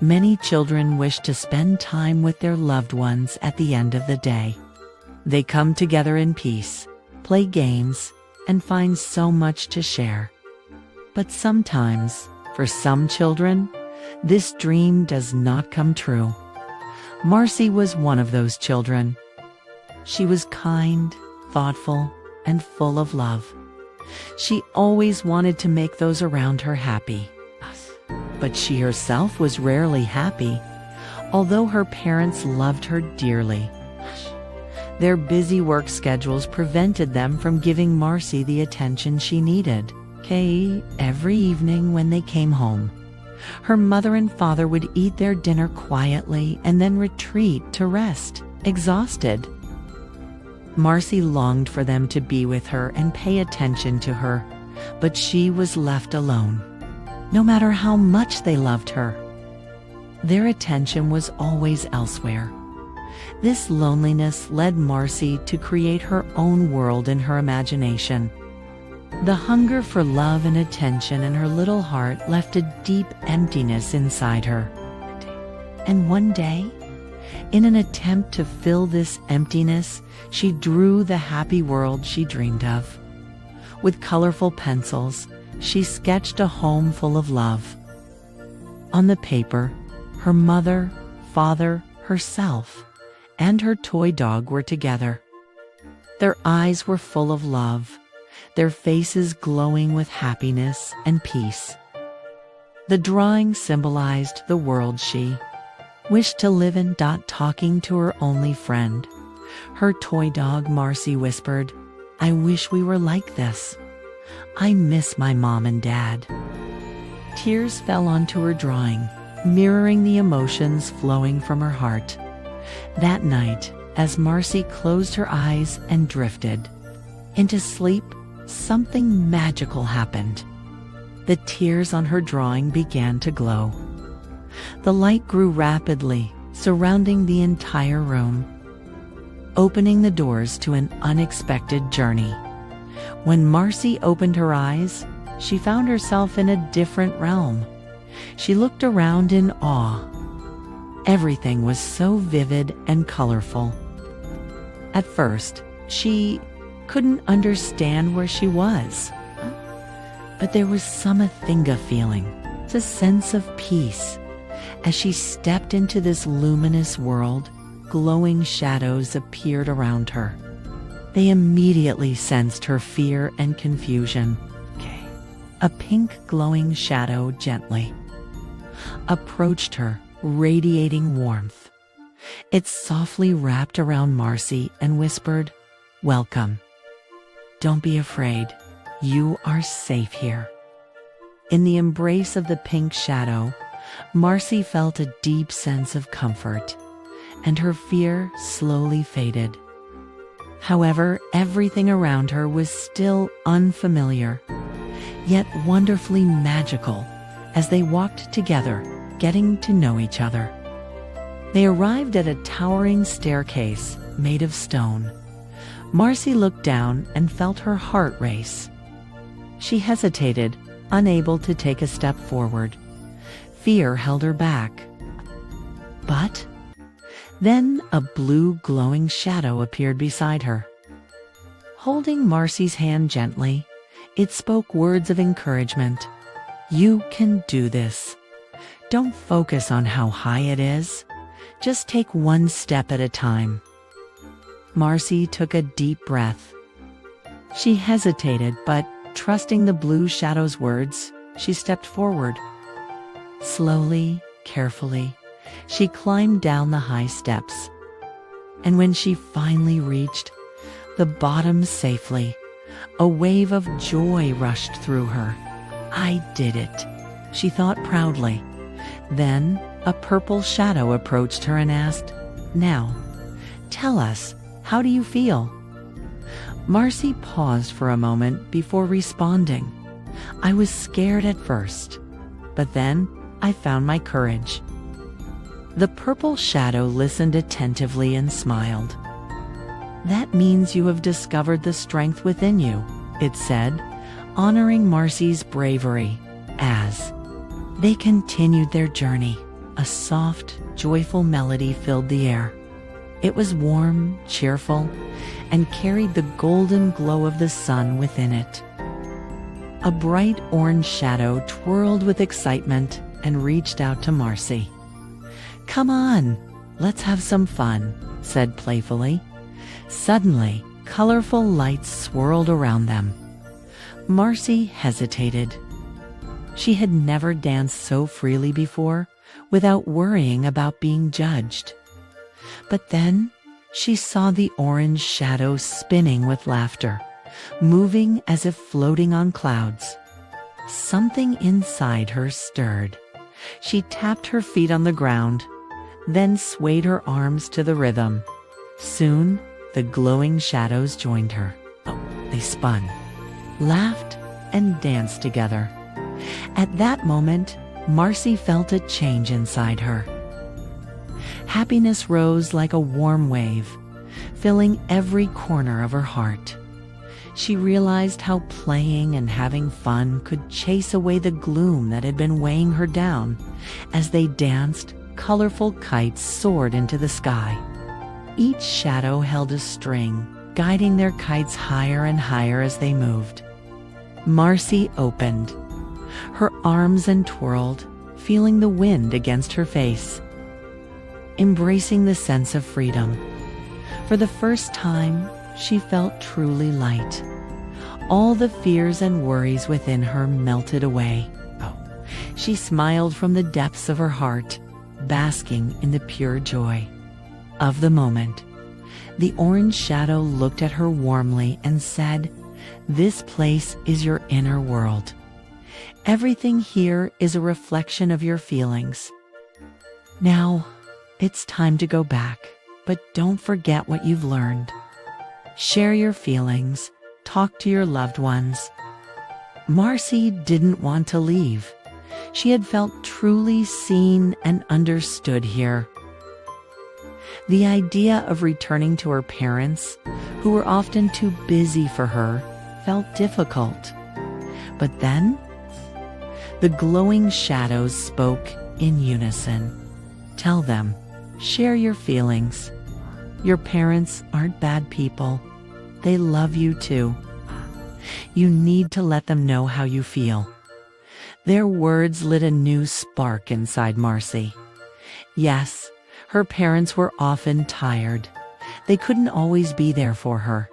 Many children wish to spend time with their loved ones at the end of the day. They come together in peace, play games, and find so much to share. But sometimes, for some children, this dream does not come true. Marcy was one of those children. She was kind, thoughtful, and full of love. She always wanted to make those around her happy. But she herself was rarely happy, although her parents loved her dearly. Their busy work schedules prevented them from giving Marcy the attention she needed. Every evening when they came home, her mother and father would eat their dinner quietly and then retreat to rest, exhausted. Marcy longed for them to be with her and pay attention to her, but she was left alone. No matter how much they loved her, their attention was always elsewhere. This loneliness led Marcy to create her own world in her imagination. The hunger for love and attention in her little heart left a deep emptiness inside her. And one day, in an attempt to fill this emptiness, she drew the happy world she dreamed of. With colorful pencils, she sketched a home full of love. On the paper, her mother, father, herself, and her toy dog were together. Their eyes were full of love, their faces glowing with happiness and peace. The drawing symbolized the world she wished to live in. Talking to her only friend, her toy dog Marcy whispered, "I wish we were like this. I miss my mom and dad." Tears fell onto her drawing, mirroring the emotions flowing from her heart. That night, as Marcy closed her eyes and drifted into sleep, something magical happened. The tears on her drawing began to glow. The light grew rapidly, surrounding the entire room, opening the doors to an unexpected journey. When Marcy opened her eyes, she found herself in a different realm. She looked around in awe. Everything was so vivid and colorful. At first, she couldn't understand where she was. But there was some Athinga feeling, a sense of peace. As she stepped into this luminous world, glowing shadows appeared around her. They immediately sensed her fear and confusion. A pink glowing shadow gently approached her, radiating warmth. It softly wrapped around Marcy and whispered, "Welcome. Don't be afraid. You are safe here." In the embrace of the pink shadow, Marcy felt a deep sense of comfort, and her fear slowly faded. However, everything around her was still unfamiliar, yet wonderfully magical as they walked together, getting to know each other. They arrived at a towering staircase made of stone. Marcy looked down and felt her heart race. She hesitated, unable to take a step forward. Fear held her back. But then a blue glowing shadow appeared beside her. Holding Marcy's hand gently, it spoke words of encouragement. "You can do this. Don't focus on how high it is. Just take one step at a time." Marcy took a deep breath. She hesitated, but trusting the blue shadow's words, she stepped forward. Slowly, carefully, she climbed down the high steps. And when she finally reached the bottom safely, a wave of joy rushed through her. "I did it," she thought proudly. Then a purple shadow approached her and asked, "Now, tell us, how do you feel?" Marcy paused for a moment before responding. "I was scared at first, but then I found my courage." The purple shadow listened attentively and smiled. "That means you have discovered the strength within you," it said, honoring Marcy's bravery as they continued their journey. a soft, joyful melody filled the air. It was warm, cheerful, and carried the golden glow of the sun within it. A bright orange shadow twirled with excitement and reached out to Marcy. "Come on, let's have some fun," said playfully. Suddenly, colorful lights swirled around them. Marcy hesitated. She had never danced so freely before, without worrying about being judged. But then, she saw the orange shadow spinning with laughter, moving as if floating on clouds. Something inside her stirred. She tapped her feet on the ground, then swayed her arms to the rhythm. Soon, the glowing shadows joined her. They spun, laughed, and danced together. At that moment, Marcy felt a change inside her. Happiness rose like a warm wave, filling every corner of her heart. She realized how playing and having fun could chase away the gloom that had been weighing her down. As they danced, colorful kites soared into the sky. Each shadow held a string, guiding their kites higher and higher as they moved. Marcy opened her arms and twirled, feeling the wind against her face, embracing the sense of freedom. For the first time, she felt truly light. All the fears and worries within her melted away. She smiled from the depths of her heart, basking in the pure joy of the moment. The orange shadow looked at her warmly and said, "This place is your inner world. Everything here is a reflection of your feelings. Now, it's time to go back, but don't forget what you've learned. Share your feelings, talk to your loved ones." Marcy didn't want to leave. She had felt truly seen and understood here. The idea of returning to her parents, who were often too busy for her, felt difficult. But then, the glowing shadows spoke in unison. "Tell them, share your feelings. Your parents aren't bad people. They love you too. You need to let them know how you feel." Their words lit a new spark inside Marcy. Yes, her parents were often tired. They couldn't always be there for her,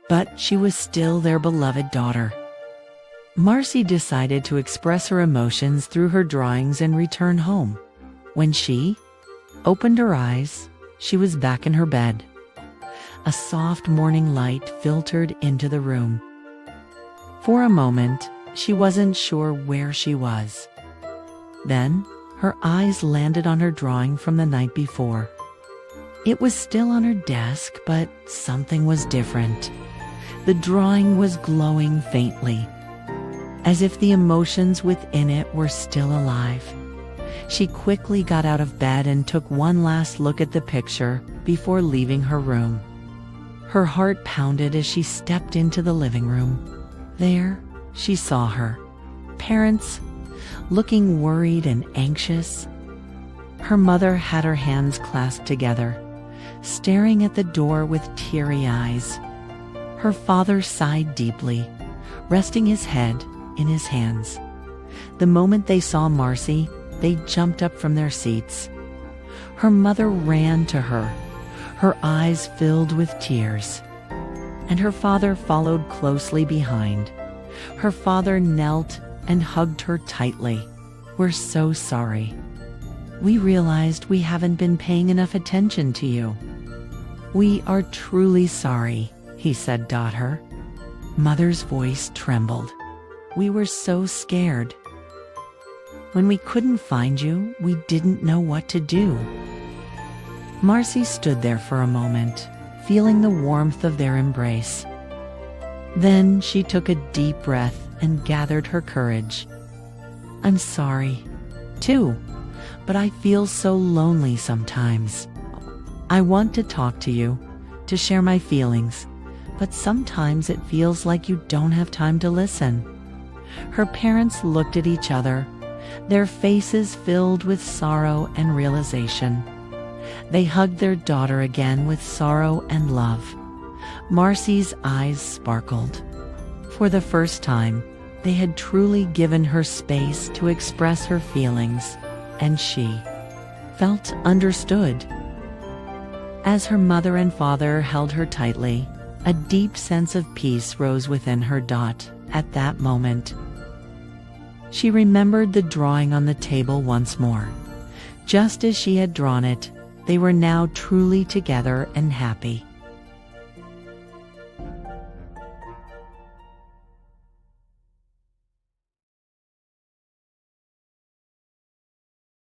but she was still their beloved daughter. Marcy decided to express her emotions through her drawings and return home. When she opened her eyes, she was back in her bed. A soft morning light filtered into the room. For a moment, she wasn't sure where she was. Then, her eyes landed on her drawing from the night before. It was still on her desk, but something was different. The drawing was glowing faintly, as if the emotions within it were still alive. She quickly got out of bed and took one last look at the picture before leaving her room. Her heart pounded as she stepped into the living room. There, she saw her parents, looking worried and anxious. Her mother had her hands clasped together, staring at the door with teary eyes. Her father sighed deeply, resting his head in his hands. The moment they saw Marcy, they jumped up from their seats. Her mother ran to her, her eyes filled with tears, and her father followed closely behind. Her father knelt and hugged her tightly. "We're so sorry. We realized we haven't been paying enough attention to you." "We are truly sorry," he said, "daughter." Mother's voice trembled. "We were so scared. When we couldn't find you, we didn't know what to do." Marcy stood there for a moment, feeling the warmth of their embrace. Then she took a deep breath and gathered her courage. "I'm sorry, too, but I feel so lonely sometimes. I want to talk to you, to share my feelings, but sometimes it feels like you don't have time to listen." Her parents looked at each other, their faces filled with sorrow and realization. They hugged their daughter again with sorrow and love. Marcy's eyes sparkled. For the first time, they had truly given her space to express her feelings, and she felt understood. As her mother and father held her tightly, a deep sense of peace rose within her. At that moment, she remembered the drawing on the table once more. Just as she had drawn it, they were now truly together and happy.